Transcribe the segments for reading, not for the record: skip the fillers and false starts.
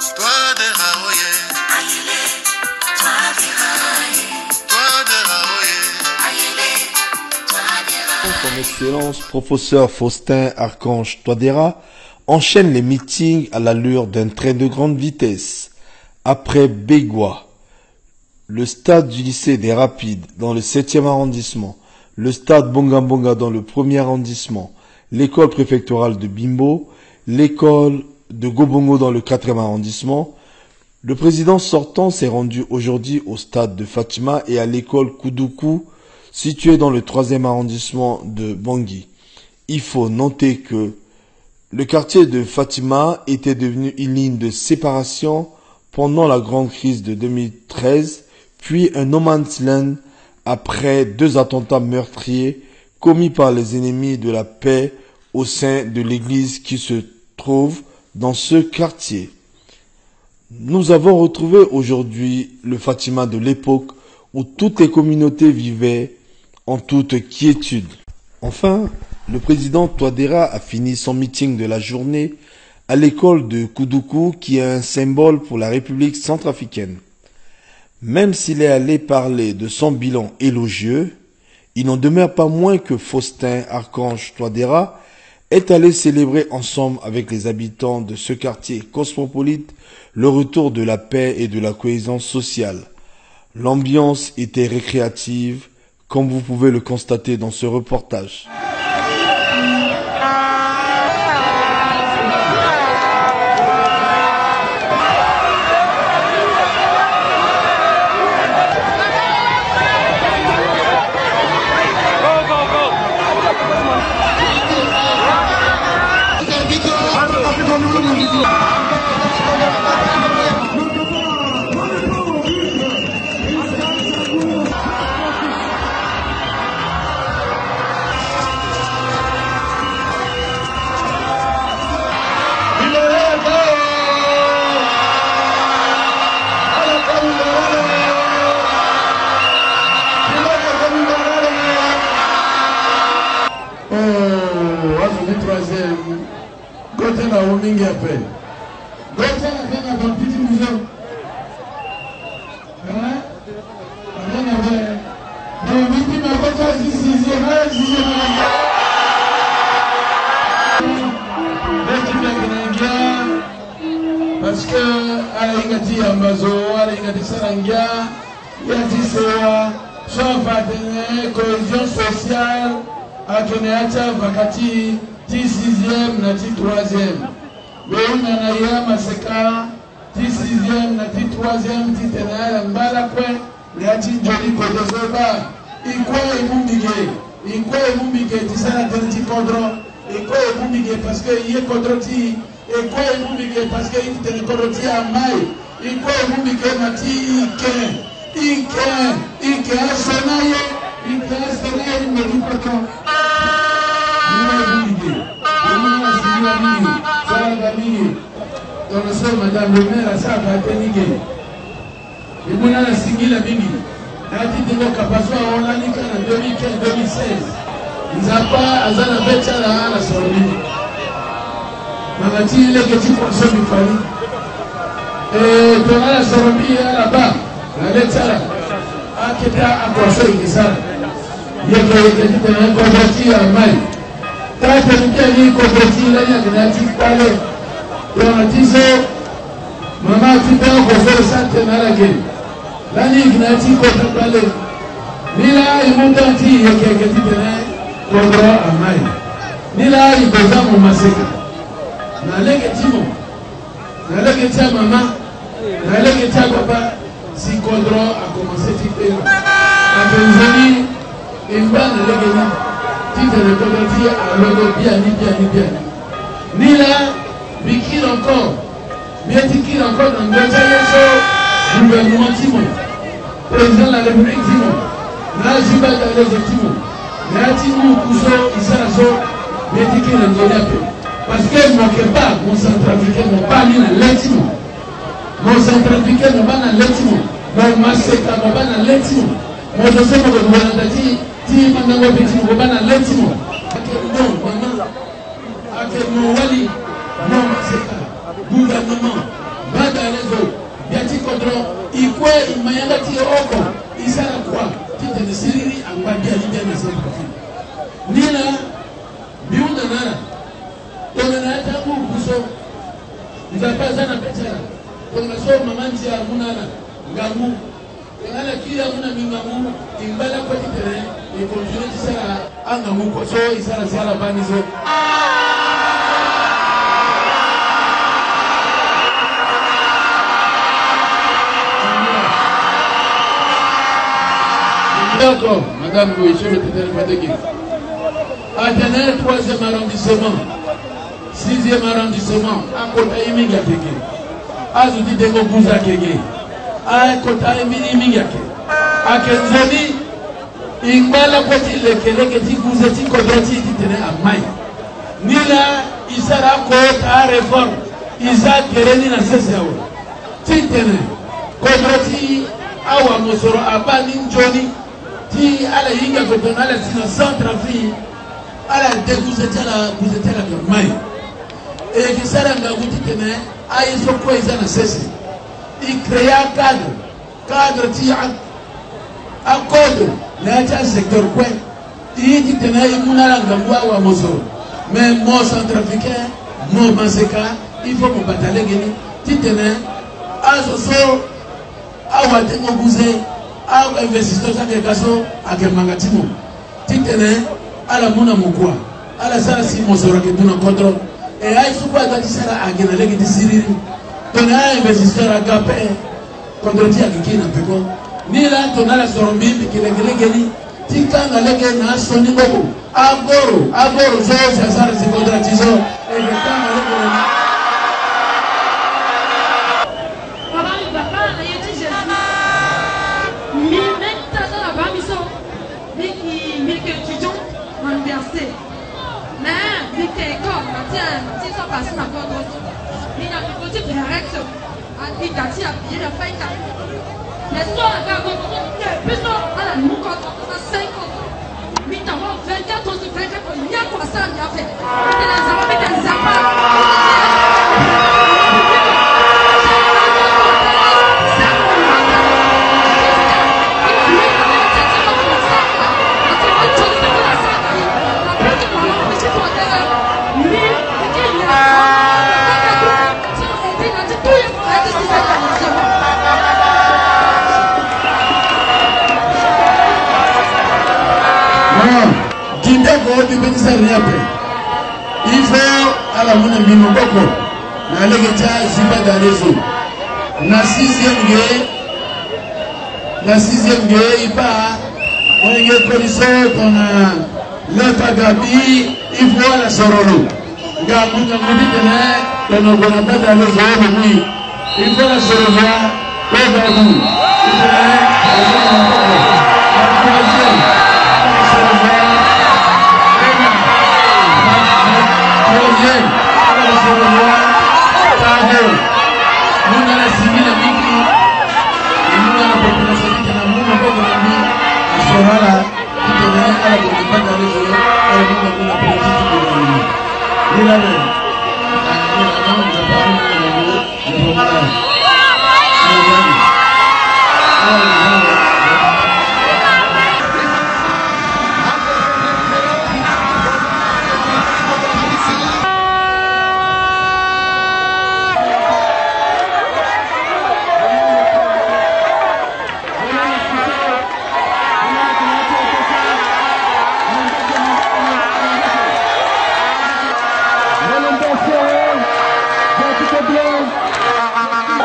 Son Excellence, professeur Faustin Archange Touadéra, enchaîne les meetings à l'allure d'un train de grande vitesse. Après Bégua, le stade du lycée des Rapides dans le 7e arrondissement, le stade Bonga dans le 1er arrondissement, l'école préfectorale de Bimbo, l'école de Gobongo dans le 4e arrondissement, le président sortant s'est rendu aujourd'hui au stade de Fatima et à l'école Koudoukou, située dans le 3e arrondissement de Bangui. Il faut noter que le quartier de Fatima était devenu une ligne de séparation pendant la grande crise de 2013, puis un no man's land après 2 attentats meurtriers commis par les ennemis de la paix au sein de l'église qui se trouve dans ce quartier. Nous avons retrouvé aujourd'hui le Fatima de l'époque où toutes les communautés vivaient en toute quiétude. Enfin, le président Touadéra a fini son meeting de la journée à l'école de Koudoukou qui est un symbole pour la République centrafricaine. Même s'il est allé parler de son bilan élogieux, il n'en demeure pas moins que Faustin Archange Touadéra est allé célébrer ensemble avec les habitants de ce quartier cosmopolite le retour de la paix et de la cohésion sociale. L'ambiance était récréative, comme vous pouvez le constater dans ce reportage. Parce que Alaingati Ambazo, Alaingati Sarangia, Yati Sewa, Chavatene, cohésion sociale, Akeneacha Vakati, 6e, Nati 3e. Beunanaya Maseka, 6e, Nati 3e, Titenaya Mbalakwe, Yati Joli Kodozoba, Ikwe Mumbige, Tisana Teneti Kodro, Ikwe Mumbige, parce que Ye Kodroti, et quoi est moubigué parce qu'il te recorrotit à maille. Et quoi est moubigué mati Ike Sonaye, il me dit pas quand. Il est moubigué. Il est moubigué. Ça va gagner. Dans le sol, madame le maire, ça va gagner. Et mon a signé la bini. Il a dit que le Capasso a Hollande en 2015-2016. Ils n'ont pas à Zanabetcha la Sorbonne. Mamati les petits poissons du famille. Et tu as la Sorobie là-bas, la lettre à Keta à Poisson et ça. Il y a des gens qui ont converti à Maï. Tu as été converti là, il y a des gens qui parlent. Et on a dit ça, maman, tu peux convertir ça, tu es malade. Là, il y a des gens qui parlent. Ni là, ils m'ont dit, il y a quelqu'un qui ont converti à Maï. Ni là, ils ont mon massacre. Naleke timo, naleke tia maman, naleke tia papa, si Kodro a commencé à tiper. A Benzoni, il va naleke ni, tite le converti à l'autre bien. Ni là, Bikir encore, Biatikir encore dans le Tchayeso, gouvernement Timo, président de la République Timo, Najiba Dalege Timo, Natimo Kouso, Isaraso, Biatikir le Tchayeso. Parce qu'elle ne manquait pas, mon centrafricain n'a pas mis dans l'étimo. Mon centrafricain n'a pas dans l'étimo. Mon massacre n'a pas dans l'étimo. Mon dossier de gouvernement dit, Mandanga Petit n'a pas dans l'étimo. Non, maman, non, Wali, non, massacre, gouvernement, mayanga ti oko isara kwa ti de siriri angbadia lide na se profil nila biunda nara tona ta ku kuso nzapa na petera tona so mamanzi ya munana ngamu ngala kila muna mingamu imbala kwa ti tere e continue ti sara angamu ko so isara sala banizo D'accord, Madame Gouiche, le président Fategi. Athènes, 3e arrondissement, 6e arrondissement, à côté de Mingakeke. Azuti Dengo Bouzakeke. À côté de Mingake. À Kenzoni, Imbala Koti Lekeleketi Bouzeti Kodroti qui tenait à Maï. Nila, Isara Côte à réforme. Isa Kereni na Sesao. Titene, Kodroti, Awa Mosoro, Abani Njoni. Ti ala yinga ko don ala sina centre fi ala de vous étiez la mai et qui sera nga guti tene ay so ko izana sese i créa cadre ti a code na ta secteur quoi i ti tene i munala nga wa moso mais mo centrafricain mo maseka il faut mo batale geni ti tene aso so awa te mo buze a investisseurs à Gaso à Kemangatimo. Titene à la Mona Mukwa, à la Sara Simosora qui est un contrôle. Et à Isuba Gatisara à Genalek de Syrie. Ton investisseur à Gapé, contre Tia Kina Peko. Ni là, ton à la Sorombi, qui est Geni, Tika Naleke na Sonibo, Agoro, Georges, Sara Sibodratizo, et le temps à passé ma porte il a une petite réaction à Dicati à pied de faille les soirs à plus à la nous quand on a 5 ans 8 ans 24 ans sur 24 ans il y a quoi ça il y a fait des il faut à la monnaie minoboko na legetia ziba darezo na 6e gay pas on est policier qu'on a le pagabi il faut la sorolo gamunga mudi tene on a pas dans le zone il faut la sorolo au gabu Bien.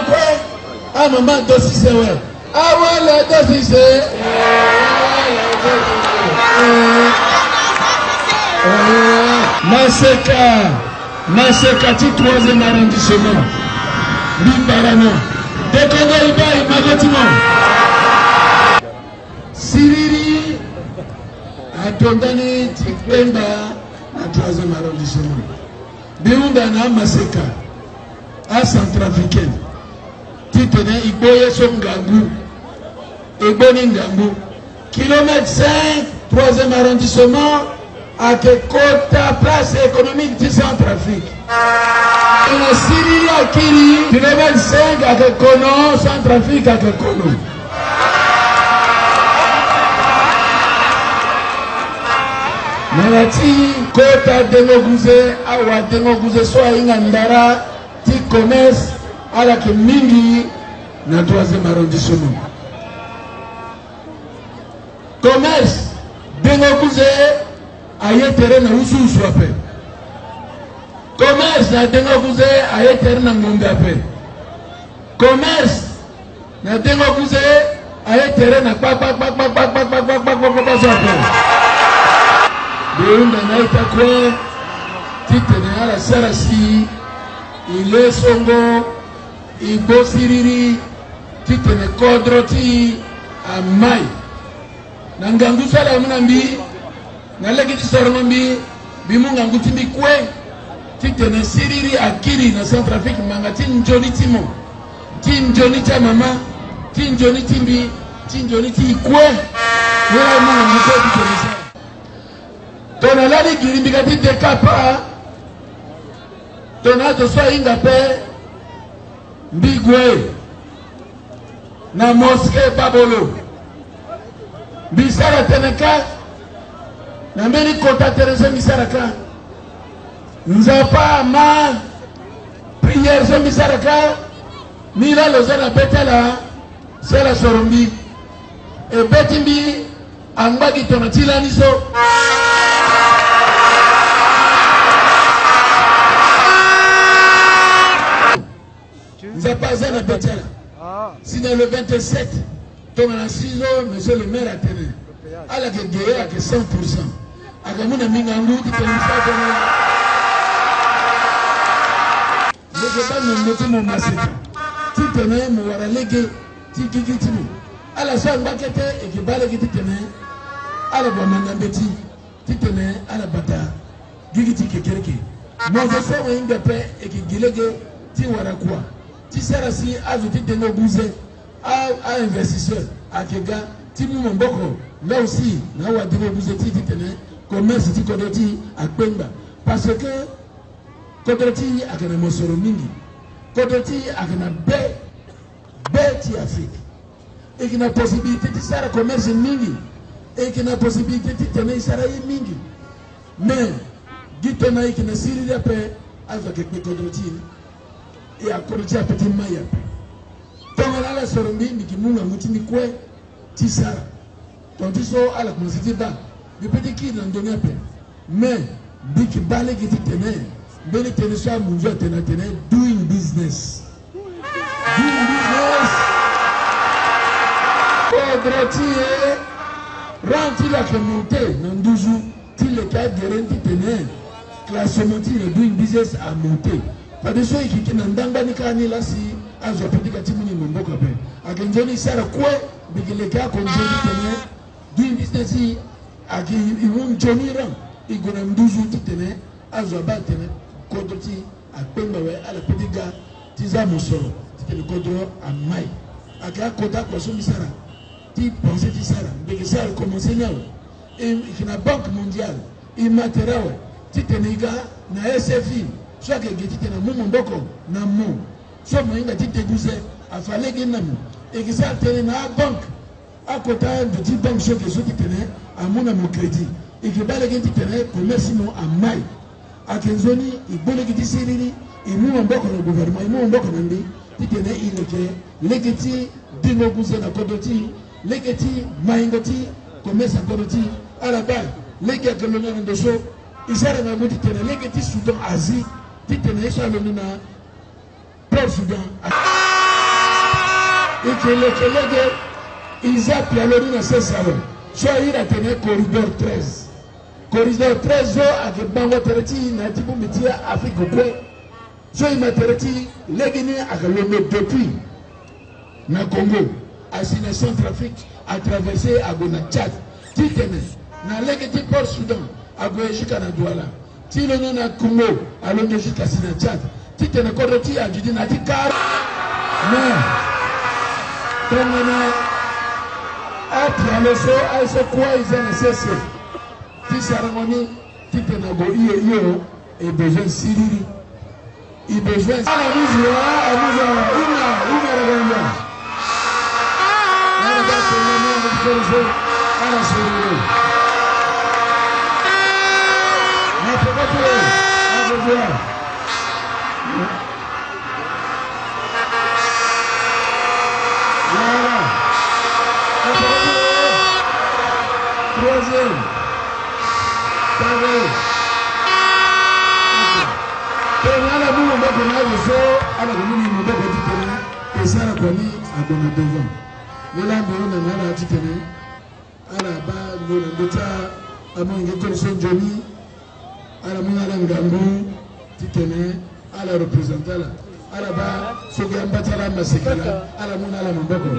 quoi? Ah, maman, dosi c'est ouais. Ah, ouais, le dosi c'est. Maseka, tu 3e arrondissement. Bibarano. Déconne, il va, il m'a dit. Siriri. Atondani, Tikemba, à 3e arrondissement. Biundana, Maseka. À Centrafricaine. Titene, Iboye Songangu. Eboni Ngangu. Kilomètre 5, 3e arrondissement. À Kekota, place économique du Centrafrique. La Syrie à Kiri, kilomètre 5 à Kekono, Centrafrique à Kekono. Malati, Kota Demogouze, Awa Demogouze, soit Ingandara, ti commerce, à la Kemingi, dans le 3e arrondissement. Commerce, Demogouze, aye terrain na usu swapé. Commerce na Demogouze aye terrain na ngombe apé. Commerce na Demogouze aye terrain na swapé. Beunda na ita kwa titene ala sarasi ile songo ibo siriri titene kodroti amai na ngangu sala munambi na legi tisorombi bimunga ngutimbi kwe titene siriri akiri na Centrafrique manga tinjoni timo tinjoni cha mama tinjoni timbi tinjoni ti kwe wala munga ngutimbi kwe tona lali girimbi kati dekapa tona to so inga pe mbigwe na mosque babolo bisara teneka na mbeni kota terese misaraka nzapa ma prière so misaraka mila lozana betela sela sorombi e betimbi angbagi tonatila niso nzapa zana betela si dans le 27 ton à 6 ans monsieur le maire a tenu à la guerre à 100%. Agamuna mingangu kitemisa le débat ne note mon massacre. Tu tenais mon waralege, tu kikitimu. À la salle bakete et qui balé qui tenait à la bomandambeti, tu tenais à la bata, gigiti kekereke. Mon je sais où il paix et qui gilege, tu warakwa. Tu seras assis à jeter de nos bousées à investisseurs, à Kega, tu m'en boko. Là aussi, là où à dire vous étiez tenez, commerce ti kodoti à Pemba. Parce que kodoti a kana mosoro mingi, kodoti a kana ti Afrique. Et qui n'a possibilité de faire commerce mingi, et qui n'a possibilité de tenir Israël mingi. Mais, dit-on qui n'a siri de paix avec les kodoti et à kodoti à petit maya. Tant à la sorombi, qui mouna moutini kwe, tisara. Tandis so à la commencé bas, le petit qui n'en donnait pas. Mais, dès que balai qui tenait, belle tenait ça, mon Dieu tenait, doing business. Doing business. Kodroti rentre la monter dans 12 jours, il le cas de rente tenait, classement le doing business à monter. Pas de ceux qui n'ont pas de canne là si, à ce petit catimini mon beau copain. À Genjoni Sarah quoi, mais que les cas qu'on tenait. Doing business à qui ils vont Johnny Ram, ils gagnent 12 jours qui tenaient, à Zoba tenait, Kodoti, à Pembawe, à la petite gare, Tiza Moussoro, c'était le Kodro à Maï. À Kaka Koda Kwaso Misara, tu pensais Tisara, mais que ça a commencé là. Et la Banque mondiale, il m'atterra, tu tenais gars, na SFI, soit que tu tenais mon boko, na mon, soit moi, il a dit dégoûté, à fallait qu'il n'aime, et que ça tenait na banque. À côté de 10 banques qui sont tenues à mon crédit et qui balent qui tenues commerce à maille à Kenzoni il bolé qui dissérie il nous on bokk le gouvernement il nous on bokk nandi qui tenues il est legati dinoguze na kodoti legati maingoti commerce à kodoti à la balle legati le nom de so il sert à modi tenues legati Soudan Asie qui tenues ça le nina Port Soudan ikilekelege izapi aloni na sesalo so ira tene corridor 13 corridor 13 zo akibango tereti na tibu mitia Afrique kwe so imatereti legini akalombe depuis na Congo asine Centrafrique a traversé agona Tchad titene na legiti Port Soudan agoye jika na Douala tilono na Congo alonge jika sina Tchad titene koroti ajudi na tikara mais tongana ati aloso aise kwa izana sese ti sarangoni titene go iyo et besoin siriri il besoin ala muzo una reganda ala da tongana mforoso ala siriri na pokoto agoja troisième, pareil. Pendant la boule, on va prendre le feu, à la commune, on va petit tenir, et ça, la commune, à donner devant. Mais là, on a un petit tenir, à la base, on a un à mon école Saint-Johnny, à la mouna Gambou, petit tenir, à la représentante, à la base, ce qui est un bâtiment, Massékala, à la mouna Mamboko.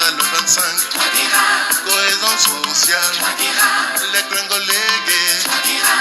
Le 25, cohésion sociale, les Congolais.